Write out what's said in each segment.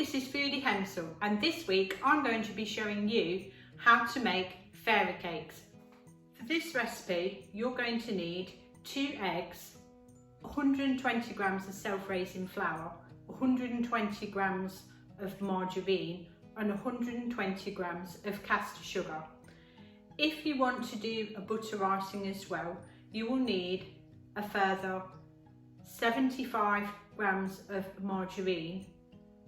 this is Foodie Hensel, and this week I'm going to be showing you how to make fairy cakes. For this recipe, you're going to need 2 eggs, 120 grams of self-raising flour, 120 grams of margarine and 120 grams of caster sugar. If you want to do a butter icing as well, you will need a further 75 grams of margarine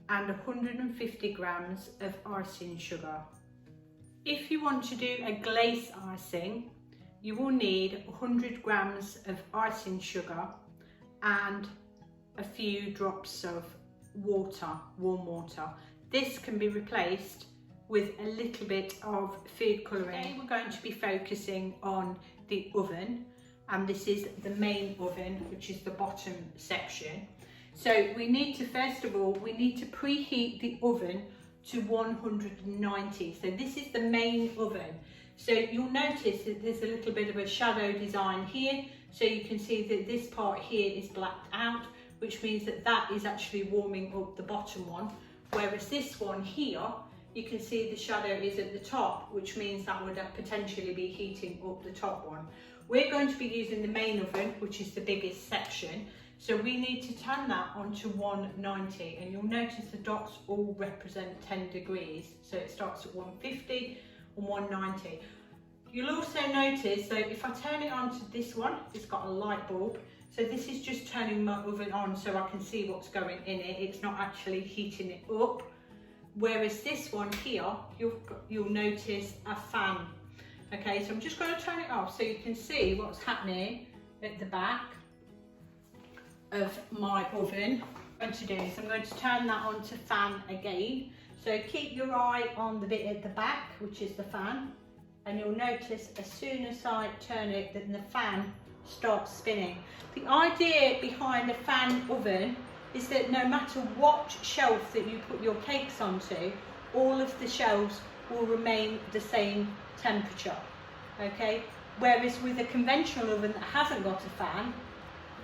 and 150 grams of icing sugar. If you want to do a glace icing, you will need 100 grams of icing sugar and a few drops of water, warm water. This can be replaced with a little bit of food colouring. Today we're going to be focusing on the oven, and this is the main oven, which is the bottom section. So we need to, first of all, we need to preheat the oven to 190. So this is the main oven. So you'll notice that there's a little bit of a shadow design here. So you can see that this part here is blacked out, which means that that is actually warming up the bottom one. Whereas this one here, you can see the shadow is at the top, which means that would potentially be heating up the top one. We're going to be using the main oven, which is the biggest section. So we need to turn that on to 190, and you'll notice the dots all represent 10 degrees. So it starts at 150 and 190. You'll also notice, so if I turn it on to this one, it's got a light bulb. So this is just turning my oven on so I can see what's going in it. It's not actually heating it up. Whereas this one here, you'll notice a fan. Okay, so I'm just going to turn it off so you can see what's happening at the back of my oven. What I'm going to do is I'm going to turn that on to fan again. So keep your eye on the bit at the back, which is the fan, and you'll notice as soon as I turn it, then the fan starts spinning. The idea behind a fan oven is that no matter what shelf that you put your cakes onto, all of the shelves will remain the same temperature, okay? Whereas with a conventional oven that hasn't got a fan,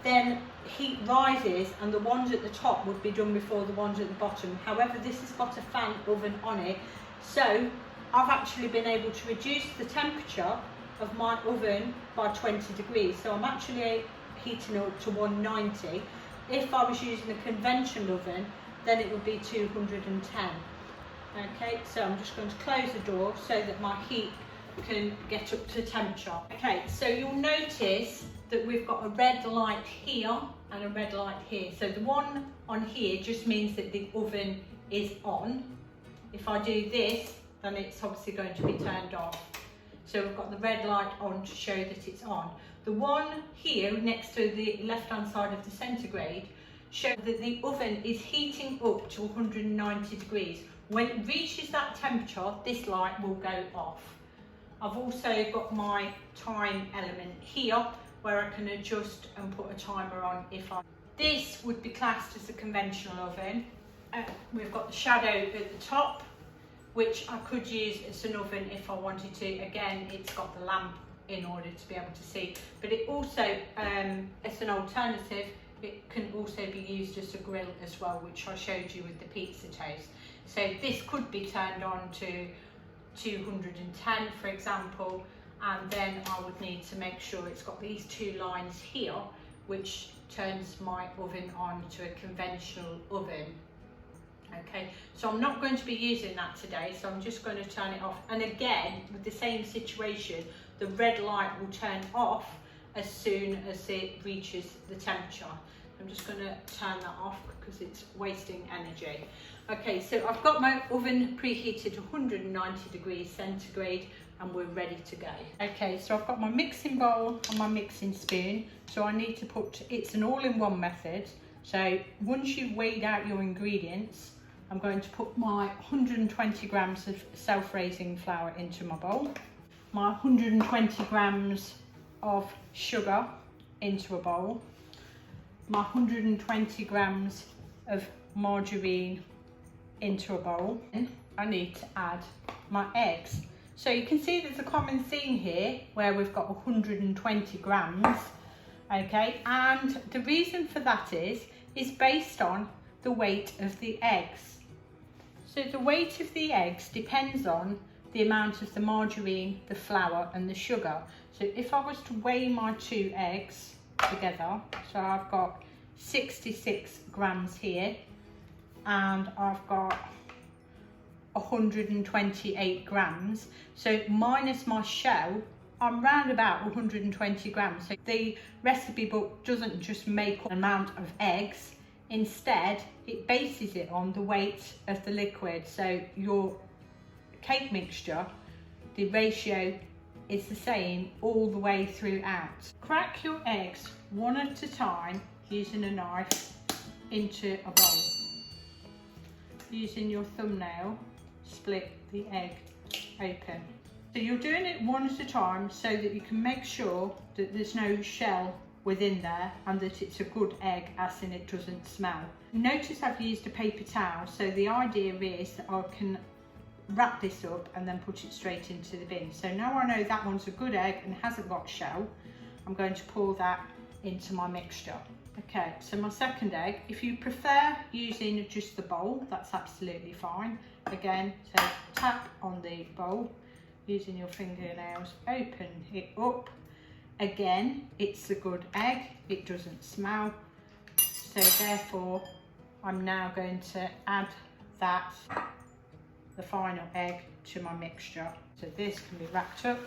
then heat rises and the ones at the top would be done before the ones at the bottom. However, this has got a fan oven on it, so I've actually been able to reduce the temperature of my oven by 20 degrees. So I'm actually heating it to 190. If I was using a conventional oven, then it would be 210. Okay, so I'm just going to close the door so that my heat can get up to temperature. Okay, so you'll notice that we've got a red light here and a red light here. So the one on here just means that the oven is on. If I do this, then it's obviously going to be turned off. So we've got the red light on to show that it's on. The one here next to the left-hand side of the centigrade shows that the oven is heating up to 190 degrees. When it reaches that temperature, this light will go off. I've also got my time element here where I can adjust and put a timer on if I... This would be classed as a conventional oven. We've got the shadow at the top, which I could use as an oven if I wanted to. Again, it's got the lamp in order to be able to see, but it also, as an alternative, it can also be used as a grill as well, which I showed you with the pizza toast. So this could be turned on to 210, for example, and then I would need to make sure it's got these 2 lines here, which turns my oven on to a conventional oven. Okay, so I'm not going to be using that today, so I'm just going to turn it off. And again, with the same situation, the red light will turn off as soon as it reaches the temperature. I'm just going to turn that off because it's wasting energy. Okay, so I've got my oven preheated to 190 degrees centigrade and we're ready to go. Okay, so I've got my mixing bowl and my mixing spoon. So I need to put, it's an all-in-one method. So once you've weighed out your ingredients, I'm going to put my 120 grams of self-raising flour into my bowl, my 120 grams of sugar into a bowl, my 120 grams of margarine into a bowl. I need to add my eggs. So you can see there's a common theme here where we've got 120 grams, okay, and the reason for that is based on the weight of the eggs. So the weight of the eggs depends on the amount of the margarine, the flour and the sugar. So if I was to weigh my 2 eggs together, so I've got 66 grams here and I've got 128 grams. So minus my shell, I'm round about 120 grams. So the recipe book doesn't just make an amount of eggs, instead it bases it on the weight of the liquid. So your cake mixture, the ratio is the same all the way throughout. Crack your eggs one at a time using a knife into a bowl. Using your thumbnail, split the egg open. So you're doing it one at a time so that you can make sure that there's no shell within there and that it's a good egg, as in it doesn't smell. Notice I've used a paper towel, so the idea is that I can wrap this up and then put it straight into the bin. So now I know that one's a good egg and hasn't got shell, I'm going to pour that into my mixture. Okay, so my second egg, if you prefer using just the bowl, that's absolutely fine. Again, so tap on the bowl using your fingernails, open it up. Again, it's a good egg, it doesn't smell. So therefore, I'm now going to add that, the final egg, to my mixture. So this can be wrapped up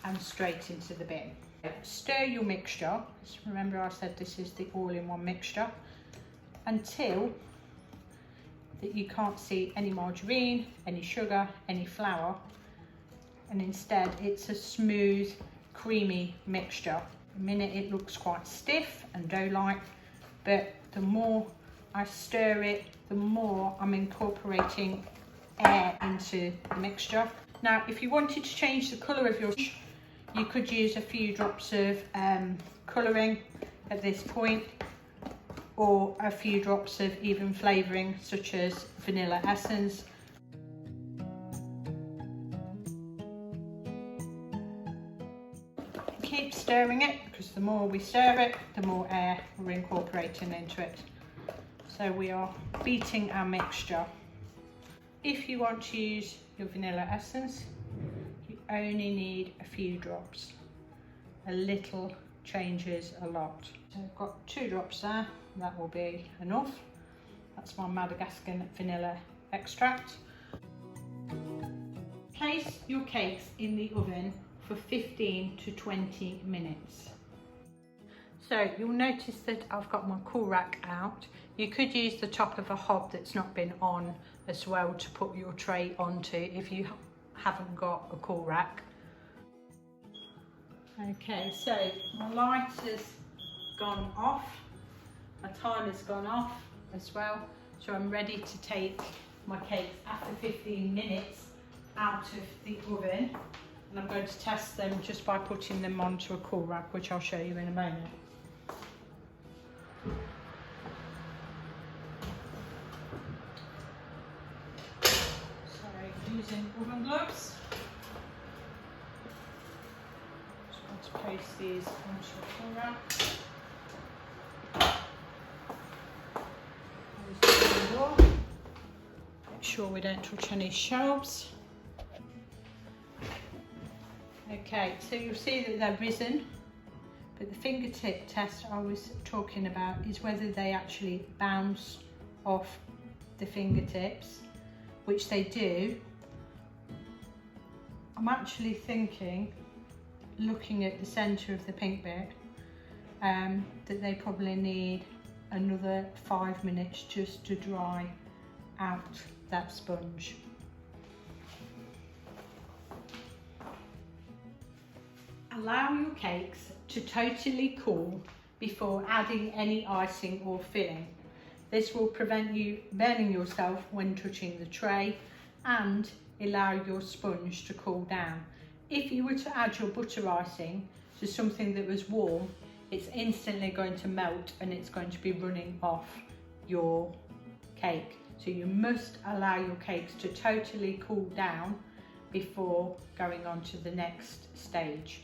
and straight into the bin. Stir your mixture, just remember I said this is the all-in-one mixture, until that you can't see any margarine, any sugar, any flour, and instead it's a smooth, creamy mixture. A minute it looks quite stiff and dough-like, but the more I stir it, the more I'm incorporating air into the mixture. Now, if you wanted to change the colour of your you could use a few drops of colouring at this point, or a few drops of even flavouring such as vanilla essence. Keep stirring it, because the more we stir it, the more air we're incorporating into it. So we are beating our mixture. If you want to use your vanilla essence, you only need a few drops. A little changes a lot. So I've got 2 drops there, that will be enough. That's my Madagascar vanilla extract. Place your cakes in the oven for 15 to 20 minutes. So you'll notice that I've got my cool rack out. You could use the top of a hob that's not been on as well to put your tray onto if you haven't got a cool rack. Okay, so my light has gone off, my timer's gone off as well, so I'm ready to take my cakes after 15 minutes out of the oven, and I'm going to test them just by putting them onto a cool rack, which I'll show you in a moment. Using oven gloves. Just want to place these onto a cool rack. Make sure we don't touch any shelves. Okay, so you'll see that they're risen, but the fingertip test I was talking about is whether they actually bounce off the fingertips, which they do. I'm actually thinking, looking at the centre of the pink bit, that they probably need another 5 minutes just to dry out that sponge. Allow your cakes to totally cool before adding any icing or filling. This will prevent you burning yourself when touching the tray and allow your sponge to cool down. If you were to add your butter icing to something that was warm, it's instantly going to melt and it's going to be running off your cake. So you must allow your cakes to totally cool down before going on to the next stage.